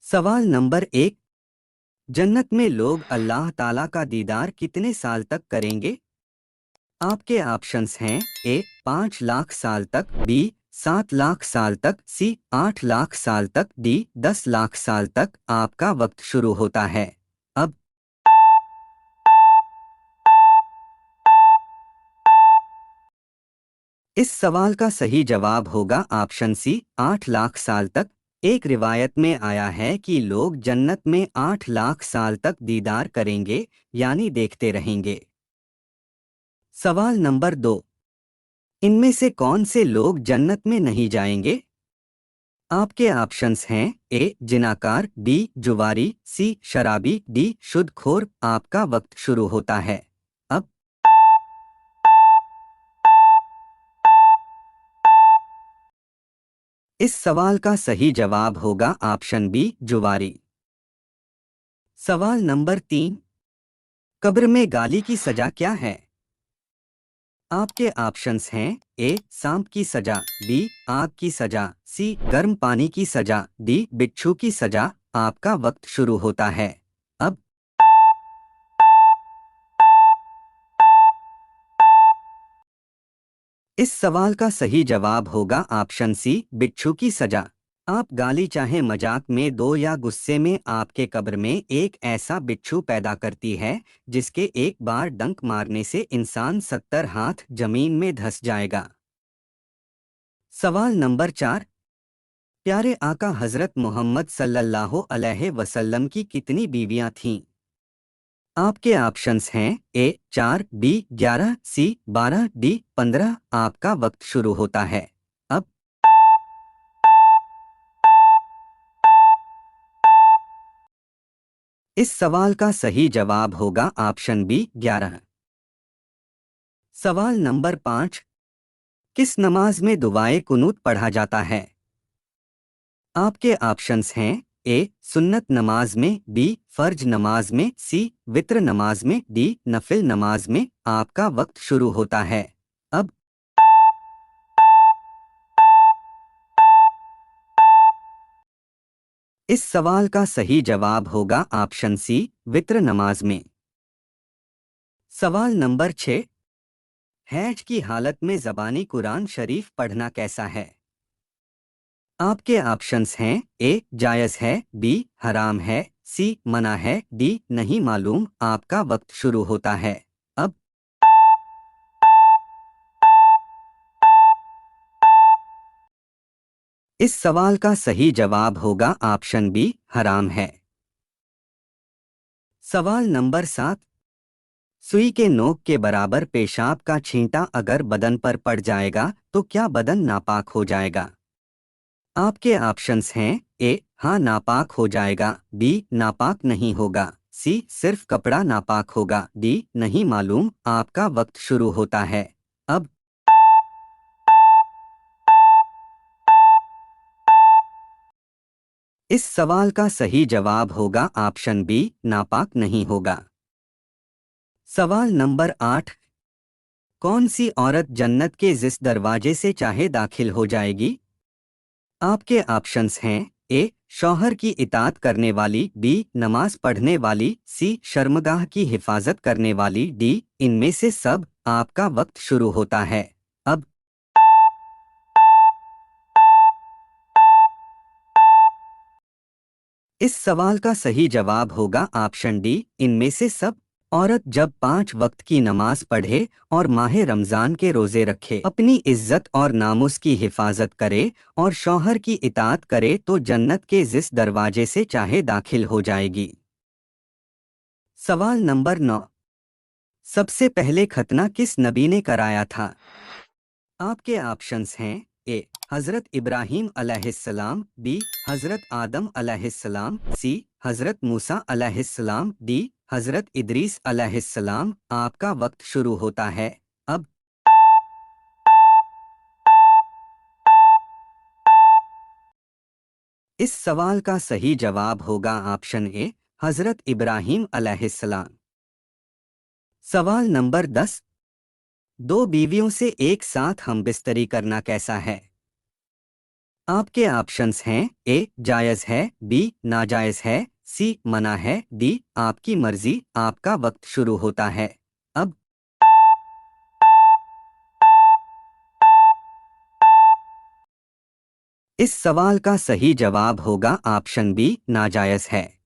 सवाल नंबर 1। जन्नत में लोग अल्लाह ताला का दीदार कितने साल तक करेंगे? आपके ऑप्शंस हैं ए 5 लाख साल तक, बी 7 लाख साल तक, सी 8 लाख साल तक, डी 10 लाख साल तक। आपका वक्त शुरू होता है अब। इस सवाल का सही जवाब होगा ऑप्शन सी 8 लाख साल तक। एक रिवायत में आया है कि लोग जन्नत में 8 लाख साल तक दीदार करेंगे, यानी देखते रहेंगे। सवाल नंबर 2। इनमें से कौन से लोग जन्नत में नहीं जाएंगे? आपके ऑप्शंस हैं ए जिनाकार, बी जुवारी, सी शराबी, डी शुद्धखोर। आपका वक्त शुरू होता है अब। इस सवाल का सही जवाब होगा ऑप्शन बी जुवारी। सवाल नंबर 3। कब्र में गाली की सजा क्या है? आपके ऑप्शंस हैं ए सांप की सजा, बी आग की सजा, सी गर्म पानी की सजा, डी बिच्छू की सजा। आपका वक्त शुरू होता है अब। इस सवाल का सही जवाब होगा ऑप्शन सी बिच्छू की सजा। आप गाली चाहे मजाक में दो या गुस्से में, आपके कब्र में एक ऐसा बिच्छू पैदा करती है जिसके एक बार डंक मारने से इंसान 70 हाथ जमीन में धंस जाएगा। सवाल नंबर 4। प्यारे आका हजरत मोहम्मद सल्लल्लाहु अलैहि वसल्लम की कितनी बीवियां थीं? आपके ऑप्शंस हैं ए 4, बी 11, सी 12, डी 15। आपका वक्त शुरू होता है अब। इस सवाल का सही जवाब होगा ऑप्शन बी 11। सवाल नंबर 5। किस नमाज में दुआए कुनूत पढ़ा जाता है? आपके ऑप्शंस हैं ए सुन्नत नमाज में, बी फर्ज नमाज में, सी वित्र नमाज में, डी नफिल नमाज में। आपका वक्त शुरू होता है अब। इस सवाल का सही जवाब होगा ऑप्शन सी वित्र नमाज में। सवाल नंबर 6। हैज की हालत में ज़बानी कुरान शरीफ पढ़ना कैसा है? आपके ऑप्शंस हैं ए जायज़ है, बी हराम है, सी मना है, डी नहीं मालूम। आपका वक्त शुरू होता है अब। इस सवाल का सही जवाब होगा ऑप्शन बी हराम है। सवाल नंबर 7। सुई के नोक के बराबर पेशाब का छींटा अगर बदन पर पड़ जाएगा तो क्या बदन नापाक हो जाएगा? आपके ऑप्शंस हैं ए हाँ नापाक हो जाएगा, बी नापाक नहीं होगा, सी सिर्फ कपड़ा नापाक होगा, डी नहीं मालूम। आपका वक्त शुरू होता है अब। इस सवाल का सही जवाब होगा ऑप्शन बी नापाक नहीं होगा। सवाल नंबर 8। कौन सी औरत जन्नत के जिस दरवाजे से चाहे दाखिल हो जाएगी? आपके ऑप्शंस हैं ए शौहर की इताअत करने वाली, बी नमाज पढ़ने वाली, सी शर्मगाह की हिफाजत करने वाली, डी इनमें से सब। आपका वक्त शुरू होता है अब। इस सवाल का सही जवाब होगा ऑप्शन डी इनमें से सब। औरत जब 5 वक्त की नमाज पढ़े और माह रमजान के रोजे रखे, अपनी इज्जत और नामुस की हिफाजत करे और शौहर की इताअत करे तो जन्नत के जिस दरवाजे से चाहे दाखिल हो जाएगी। सवाल नंबर 9। सबसे पहले खतना किस नबी ने कराया था? आपके ऑप्शंस हैं ए हजरत इब्राहीम अलैहिस्सलाम, बी हजरत आदम अलैहिस्सलाम, सी हजरत मूसा अलैहिस्सलाम, डी हजरत इदरीस अलैहिस्सलाम। आपका वक्त शुरू होता है अब। इस सवाल का सही जवाब होगा ऑप्शन ए हजरत इब्राहीम अलैहिस्सलाम। सवाल नंबर 10। दो बीवियों से एक साथ हमबिस्तरी करना कैसा है? आपके ऑप्शंस हैं ए जायज़ है, बी नाजायज़ है, सी मना है, डी आपकी मर्जी। आपका वक्त शुरू होता है अब। इस सवाल का सही जवाब होगा ऑप्शन बी नाजायज़ है।